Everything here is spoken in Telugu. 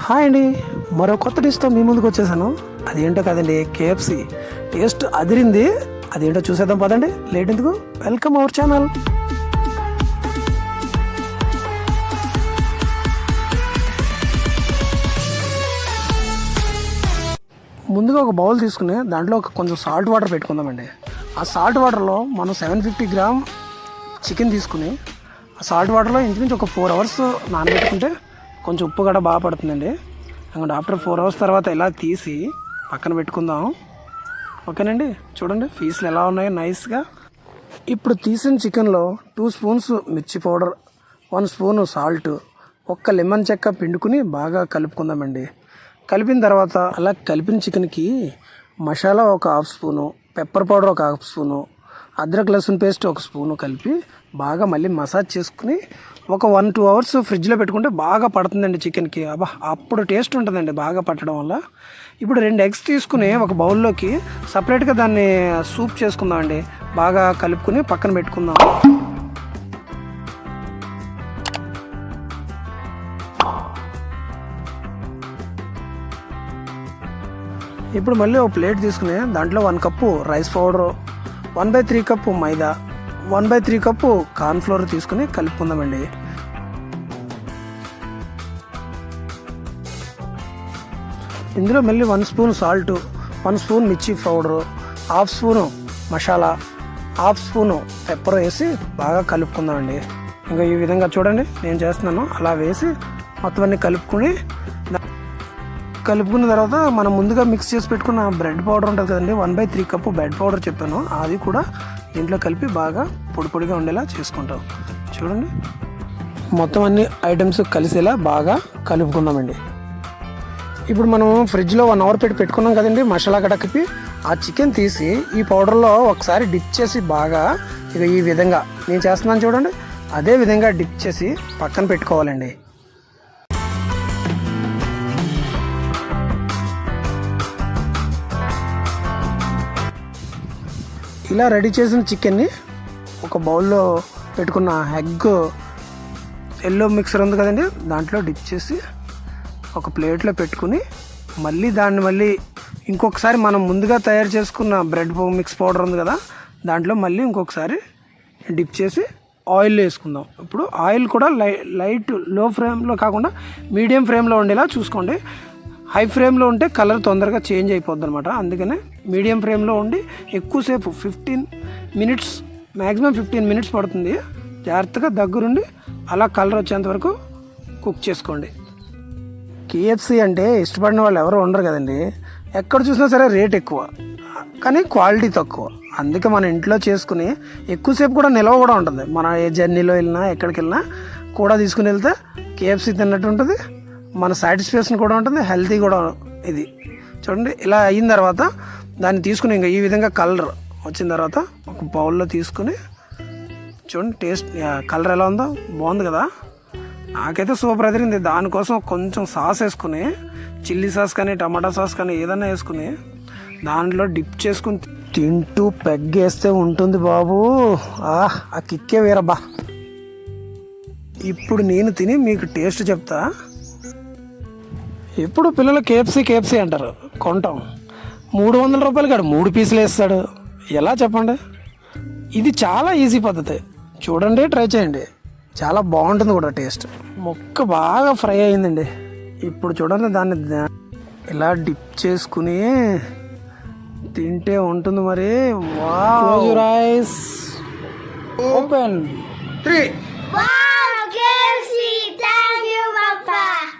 హాయ్ అండి, మరో కొత్త డిష్తో మీ ముందుకు వచ్చేసాను. అదేంటో కదండి, కేఎఫ్సి టేస్ట్ అదిరింది. అదేంటో చూసేద్దాం పదండి, లేట్ ఎందుకు. Welcome our channel. ముందుగా ఒక బౌల్ తీసుకుని దాంట్లో కొంచెం సాల్ట్ వాటర్ పెట్టుకుందామండి. ఆ సాల్ట్ వాటర్లో మనం 750 గ్రామ్ చికెన్ తీసుకుని ఆ సాల్ట్ వాటర్లో ఇంచుమించు ఒక 4 అవర్స్ నానబెట్టుకుంటే కొంచెం ఉప్పు గడ్డ బాగా పడుతుందండి. అండ్ ఆఫ్టర్ 4 అవర్స్ తర్వాత ఇలా తీసి పక్కన పెట్టుకుందాం. ఓకేనండి, చూడండి పీసులు ఎలా ఉన్నాయో నైస్గా. ఇప్పుడు తీసిన చికెన్లో 2 స్పూన్స్ మిర్చి పౌడర్, 1 స్పూను సాల్ట్, ఒక్క లెమన్ చెక్క పిండుకుని బాగా కలుపుకుందామండి. కలిపిన తర్వాత అలా కలిపిన చికెన్కి మసాలా ఒక 1/2 స్పూను, పెప్పర్ పౌడర్ ఒక 1/2 స్పూను, అద్రక్ లహసన్ పేస్ట్ 1 స్పూను కలిపి బాగా మళ్ళీ మసాజ్ చేసుకుని ఒక 1-2 అవర్స్ ఫ్రిడ్జ్లో పెట్టుకుంటే బాగా పడుతుందండి చికెన్కి. అప్పుడు టేస్ట్ ఉంటుందండి బాగా పట్టడం వల్ల. ఇప్పుడు 2 ఎగ్స్ తీసుకుని ఒక బౌల్లోకి సపరేట్గా దాన్ని సూప్ చేసుకుందామండి. బాగా కలుపుకుని పక్కన పెట్టుకుందాం. ఇప్పుడు మళ్ళీ ఒక ప్లేట్ తీసుకుని దాంట్లో 1 కప్పు రైస్ పౌడరు, 1/3 కప్పు మైదా, 1/3 కప్పు కార్న్ఫ్లోర్ తీసుకుని కలుపుకుందామండి. ఇందులో మళ్ళీ 1 స్పూన్ సాల్ట్, 1 స్పూన్ మిర్చి powder, 1/2 spoon masala, 1/2 spoon pepper వేసి బాగా కలుపుకుందామండి. ఇంకా ఈ విధంగా చూడండి నేను చేస్తున్నాను. అలా వేసి మొత్తం అన్ని కలుపుకున్న తర్వాత మనం ముందుగా మిక్స్ చేసి పెట్టుకున్న బ్రెడ్ పౌడర్ ఉంటుంది కదండి, 1/3 కప్పు బ్రెడ్ పౌడర్ చెప్పాను, అది కూడా దీంట్లో కలిపి బాగా పొడి పొడిగా ఉండేలా చేసుకుంటాం. చూడండి మొత్తం అన్ని ఐటమ్స్ కలిసేలా బాగా కలుపుకుందామండి. ఇప్పుడు మనం ఫ్రిడ్జ్లో 1 అవర్ పెట్టుకున్నాం కదండి మసాలా కడకపి. ఆ చికెన్ తీసి ఈ పౌడర్లో ఒకసారి డిప్ చేసి బాగా ఇక ఈ విధంగా నేను చేస్తున్నాను చూడండి, అదే విధంగా డిప్ చేసి పక్కన పెట్టుకోవాలండి. ఇలా రెడీ చేసిన చికెన్ని ఒక బౌల్లో పెట్టుకున్న ఎల్లో మిక్సర్ ఉంది కదండి, దాంట్లో డిప్ చేసి ఒక ప్లేట్లో పెట్టుకుని మళ్ళీ ఇంకొకసారి మనం ముందుగా తయారు చేసుకున్న బ్రెడ్ మిక్స్ పౌడర్ ఉంది కదా, దాంట్లో మళ్ళీ ఇంకొకసారి డిప్ చేసి ఆయిల్ వేసుకుందాం. ఇప్పుడు ఆయిల్ కూడా లైట్ లో ఫ్లేమ్లో కాకుండా మీడియం ఫ్లేమ్లో ఉండేలా చూసుకోండి. హై ఫ్లేమ్లో ఉంటే కలర్ తొందరగా చేంజ్ అయిపోద్ది అనమాట. అందుకనే మీడియం ఫ్లేమ్లో ఉండి ఎక్కువసేపు 15 మినిట్స్, మ్యాక్సిమం 15 మినిట్స్ పడుతుంది. జాగ్రత్తగా దగ్గరుండి అలా కలర్ వచ్చేంత వరకు కుక్ చేసుకోండి. కేఎఫ్సి అంటే ఇష్టపడిన వాళ్ళు ఎవరు ఉండరు కదండి. ఎక్కడ చూసినా సరే రేట్ ఎక్కువ కానీ క్వాలిటీ తక్కువ. అందుకే మన ఇంట్లో చేసుకుని ఎక్కువసేపు కూడా నిల్వ కూడా ఉంటుంది. మన ఏ జర్నీలో వెళ్ళినా ఎక్కడికి వెళ్ళినా కూడా తీసుకుని వెళ్తే కేఎఫ్సి తిన్నట్టు ఉంటుంది, మన సాటిస్ఫాక్షన్ కూడా ఉంటుంది, హెల్తీ కూడా. ఇది చూడండి ఇలా అయిన తర్వాత దాన్ని తీసుకుని ఇంకా ఈ విధంగా కలర్ వచ్చిన తర్వాత ఒక బౌల్లో తీసుకుని చూడండి టేస్ట్ కలర్ ఎలా ఉందో, బాగుంది కదా. నాకైతే సూపర్ అదిరింది. దానికోసం కొంచెం సాస్ వేసుకుని, చిల్లీ సాస్ కానీ టమాటా సాస్ కానీ ఏదైనా వేసుకుని దాంట్లో డిప్ చేసుకుని తింటూ పెగ్గేస్తే ఉంటుంది బాబు. ఆ కిక్కే వేరబ్బా. ఇప్పుడు నేను తిని మీకు టేస్ట్ చెప్తా. ఎప్పుడు పిల్లలు కేఎఫ్సి అంటారు, కొంటాం. 300 రూపాయలు కాదు 3 పీసులు వేస్తాడు. ఎలా చెప్పండి. ఇది చాలా ఈజీ పద్ధతి. చూడండి, ట్రై చేయండి, చాలా బాగుంటుంది కూడా టేస్ట్. ముక్క బాగా ఫ్రై అయిందండి. ఇప్పుడు చూడండి దాన్ని ఇలా డిప్ చేసుకుని తింటే ఉంటుంది మరి. Wow. Close your eyes. Open. 3.